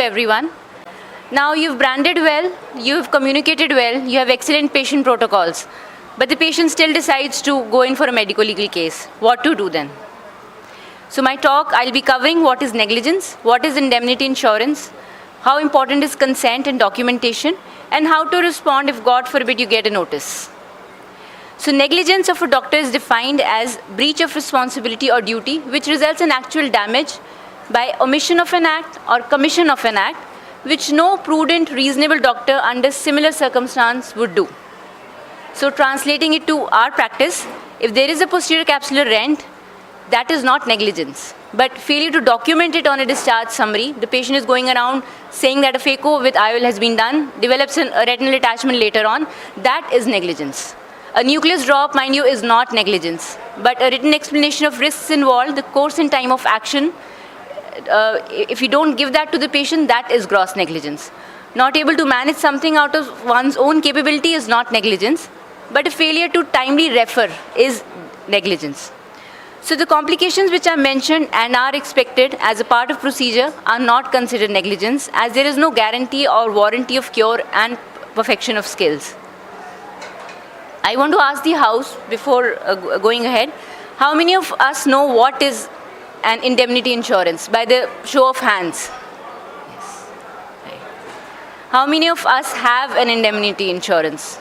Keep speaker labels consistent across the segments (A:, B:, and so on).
A: everyone. Now you've branded well, you've communicated well, you have excellent patient protocols, but the patient still decides to go in for a medico-legal case. What to do then? So my talk, I'll be covering what is negligence, what is indemnity insurance, how important is consent and documentation, and how to respond if, God forbid, you get a notice. So negligence of a doctor is defined as breach of responsibility or duty which results in actual damage by omission of an act or commission of an act which no prudent, reasonable doctor under similar circumstance would do. So translating it to our practice, if there is a posterior capsular rent, that is not negligence. But failure to document it on a discharge summary, the patient is going around saying that a phaco with IOL has been done, develops a retinal detachment later on, that is negligence. A nucleus drop, mind you, is not negligence. But a written explanation of risks involved, the course and time of action, if you don't give that to the patient, that is gross negligence. Not able to manage something out of one's own capability is not negligence, but a failure to timely refer is negligence. So the complications which are mentioned and are expected as a part of procedure are not considered negligence, as there is no guarantee or warranty of cure and perfection of skills. I want to ask the House, before going ahead, how many of us know what is an indemnity insurance? By the show of hands. Yes. Right. How many of us have an indemnity insurance?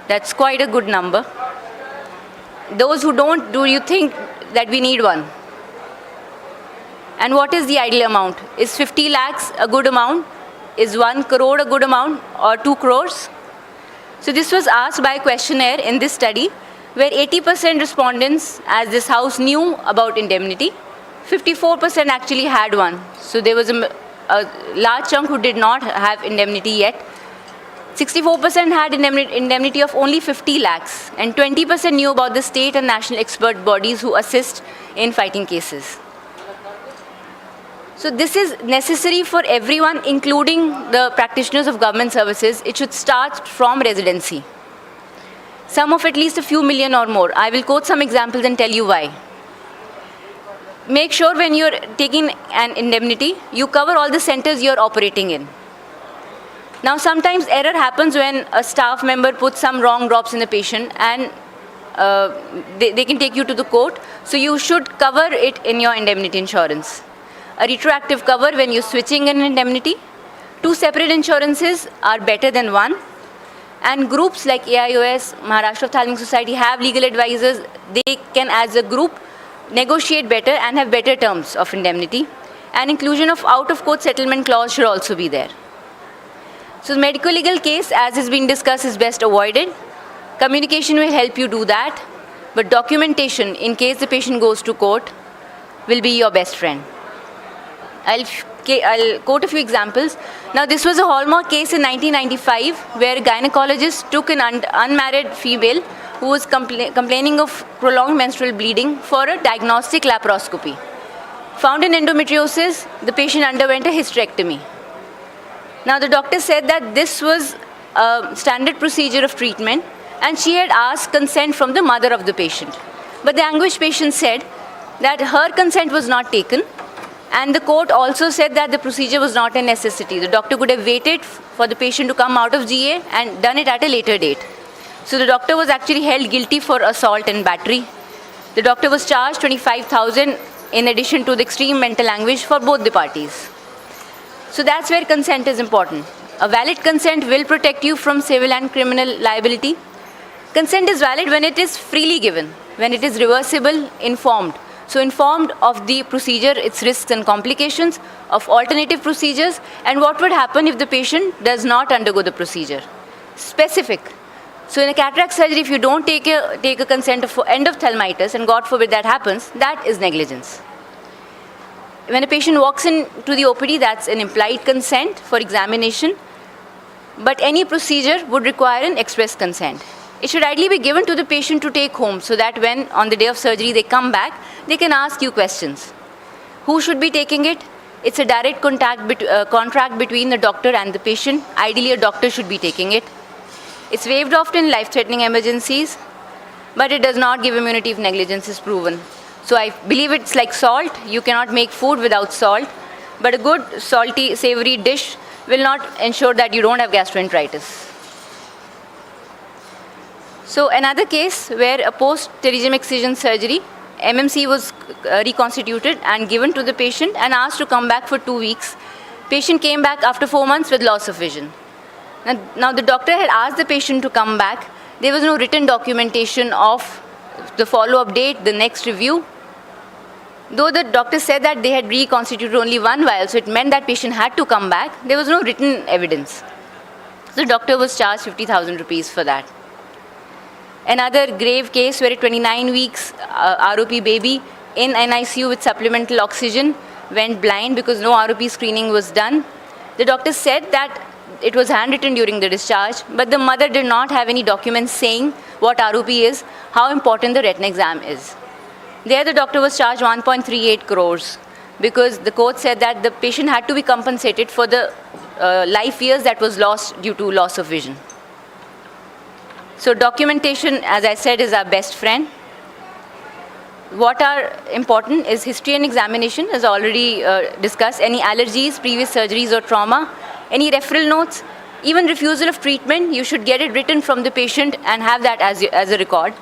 A: That's quite a good number. Those who don't, do you think that we need one? And what is the ideal amount? Is 50 lakhs a good amount? Is 1 crore a good amount, or 2 crores? So this was asked by a questionnaire in this study where 80% respondents, as this House knew about indemnity, 54% actually had one. So there was a large chunk who did not have indemnity yet. 64% had indemnity of only 50 lakhs, and 20% knew about the state and national expert bodies who assist in fighting cases. So this is necessary for everyone, including the practitioners of government services. It should start from residency. Some of at least a few million or more. I will quote some examples and tell you why. Make sure when you're taking an indemnity, you cover all the centers you're operating in. Now sometimes error happens when a staff member puts some wrong drops in the patient, and they can take you to the court. So you should cover it in your indemnity insurance. A retroactive cover when you're switching an indemnity. 2 separate insurances are better than one. And groups like AIOS, Maharashtra Ophthalmic Society have legal advisors. They can, as a group, negotiate better and have better terms of indemnity. And inclusion of out-of-court settlement clause should also be there. So the medical legal case, as has been discussed, is best avoided. Communication will help you do that. But documentation, in case the patient goes to court, will be your best friend. I'll quote a few examples. Now, this was a hallmark case in 1995 where a gynecologist took an unmarried female who was complaining of prolonged menstrual bleeding for a diagnostic laparoscopy. Found in endometriosis, the patient underwent a hysterectomy. Now, the doctor said that this was a standard procedure of treatment, and she had asked consent from the mother of the patient. But the anguished patient said that her consent was not taken, and the court also said that the procedure was not a necessity. The doctor could have waited for the patient to come out of GA and done it at a later date. So the doctor was actually held guilty for assault and battery. The doctor was charged 25,000 in addition to the extreme mental anguish for both the parties. So that's where consent is important. A valid consent will protect you from civil and criminal liability. Consent is valid when it is freely given, when it is reversible, informed. So informed of the procedure, its risks and complications, of alternative procedures, and what would happen if the patient does not undergo the procedure. Specific. So in a cataract surgery, if you don't take a consent for endophthalmitis, and God forbid that happens, that is negligence. When a patient walks into the OPD, that's an implied consent for examination, but any procedure would require an express consent. It should ideally be given to the patient to take home so that when on the day of surgery they come back, they can ask you questions. Who should be taking it? It's a direct contract between the doctor and the patient. Ideally, a doctor should be taking it. It's waived off in life-threatening emergencies, but it does not give immunity if negligence is proven. So I believe it's like salt. You cannot make food without salt. but a good salty, savory dish will not ensure that you don't have gastroenteritis. So another case where a post-pterygium excision surgery, MMC was reconstituted and given to the patient and asked to come back for 2 weeks. Patient came back after 4 months with loss of vision. Now the doctor had asked the patient to come back. There was no written documentation of the follow-up date, the next review. Though the doctor said that they had reconstituted only one vial, so it meant that patient had to come back, there was no written evidence. So the doctor was charged 50,000 rupees for that. Another grave case where a 29 weeks ROP baby in an ICU with supplemental oxygen went blind because no ROP screening was done. The doctor said that it was handwritten during the discharge, but the mother did not have any documents saying what ROP is, how important the retina exam is. There the doctor was charged 1.38 crores because the court said that the patient had to be compensated for the life years that was lost due to loss of vision. So documentation, as I said, is our best friend. What are important is history and examination, as already discussed. Any allergies, previous surgeries or trauma, any referral notes, even refusal of treatment, you should get it written from the patient and have that as a record.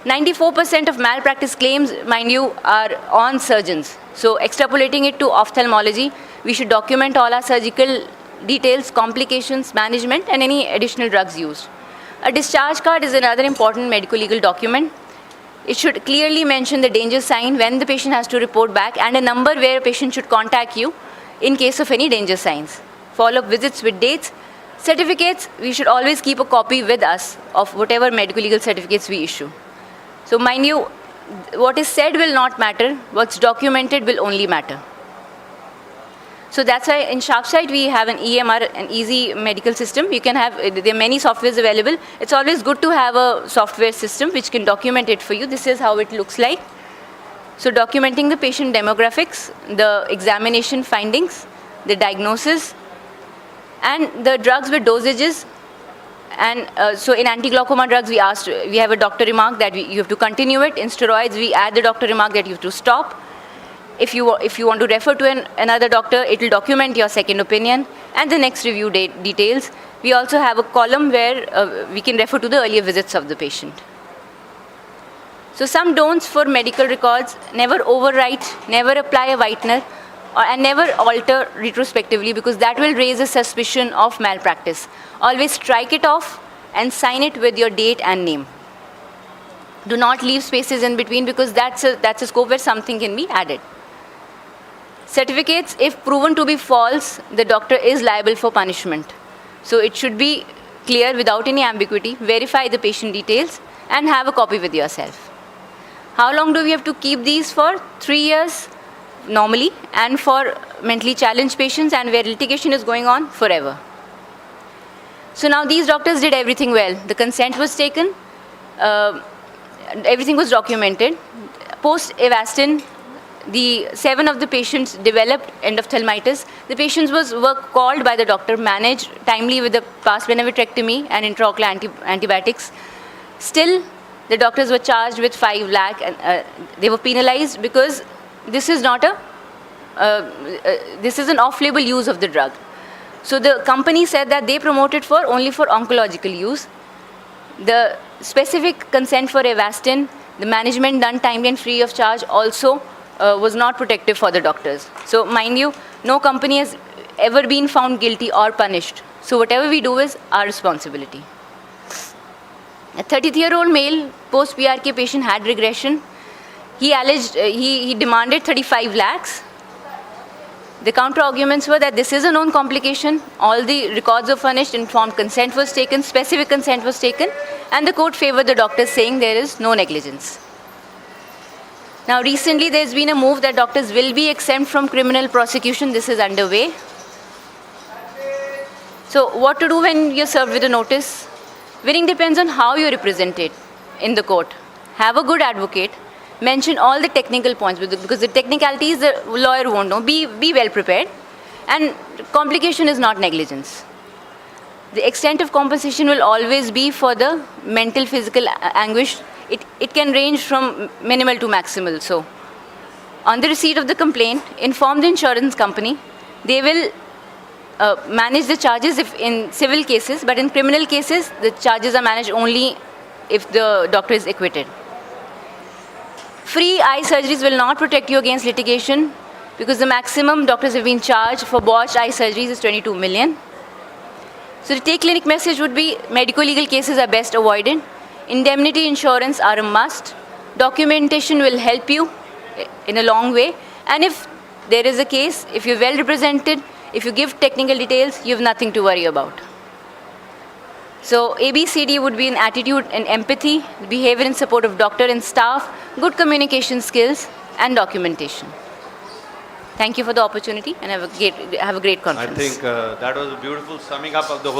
A: 94% of malpractice claims, mind you, are on surgeons. So extrapolating it to ophthalmology, we should document all our surgical details, complications, management, and any additional drugs used. A discharge card is another important medical legal document. It should clearly mention the danger sign when the patient has to report back and a number where a patient should contact you in case of any danger signs. Follow-up visits with dates. Certificates, we should always keep a copy with us of whatever medical legal certificates we issue. So mind you, what is said will not matter, what's documented will only matter. So that's why in Sharpsight we have an EMR, an easy medical system. You can have, there are many softwares available. It's always good to have a software system which can document it for you. This is how it looks like. So documenting the patient demographics, the examination findings, the diagnosis, and the drugs with dosages. And so in anti-glaucoma drugs, we have a doctor remark that you have to continue it. In steroids, we add the doctor remark that you have to stop. If you want to refer to another doctor, it will document your second opinion and the next review details. We also have a column where we can refer to the earlier visits of the patient. So some don'ts for medical records: never overwrite, never apply a whitener, and never alter retrospectively because that will raise a suspicion of malpractice. Always strike it off and sign it with your date and name. Do not leave spaces in between because that's a scope where something can be added. Certificates, if proven to be false, the doctor is liable for punishment. So it should be clear without any ambiguity. Verify the patient details and have a copy with yourself. How long do we have to keep these for? 3 years normally, and for mentally challenged patients and where litigation is going on, forever. So now these doctors did everything well. The consent was taken, everything was documented. Post-Avastin, 7 of the patients developed endophthalmitis. The patients were called by the doctor, managed timely with the pars benevirectomy and intraocular antibiotics. Still, the doctors were charged with 5 lakh and they were penalized because this is not this is an off-label use of the drug. So the company said that they promoted only for oncological use. The specific consent for Avastin, the management done timely and free of charge also was not protective for the doctors. So mind you, no company has ever been found guilty or punished. So whatever we do is our responsibility. A 30-year-old male post-PRK patient had regression. He alleged, he demanded 35 lakhs. The counter-arguments were that this is a known complication, all the records were furnished, informed consent was taken, specific consent was taken, and the court favored the doctors saying there is no negligence. Now recently there's been a move that doctors will be exempt from criminal prosecution. This is underway. So what to do when you're served with a notice? Winning depends on how you represent it in the court. Have a good advocate. Mention all the technical points because the technicalities the lawyer won't know. Be well prepared. And complication is not negligence. The extent of compensation will always be for the mental, physical anguish. It can range from minimal to maximal. So, on the receipt of the complaint, inform the insurance company They will manage the charges if in civil cases, but in criminal cases, the charges are managed only if the doctor is acquitted. Free eye surgeries will not protect you against litigation because the maximum doctors have been charged for botched eye surgeries is 22 million. So the take clinic message would be medico-legal cases are best avoided. Indemnity insurance are a must. Documentation will help you in a long way. And if there is a case, if you're well represented, if you give technical details, you have nothing to worry about. So ABCD would be an attitude and empathy, behavior and support of doctor and staff, good communication skills, and documentation. Thank you for the opportunity, and have a great conference.
B: I think that was a beautiful summing up of the whole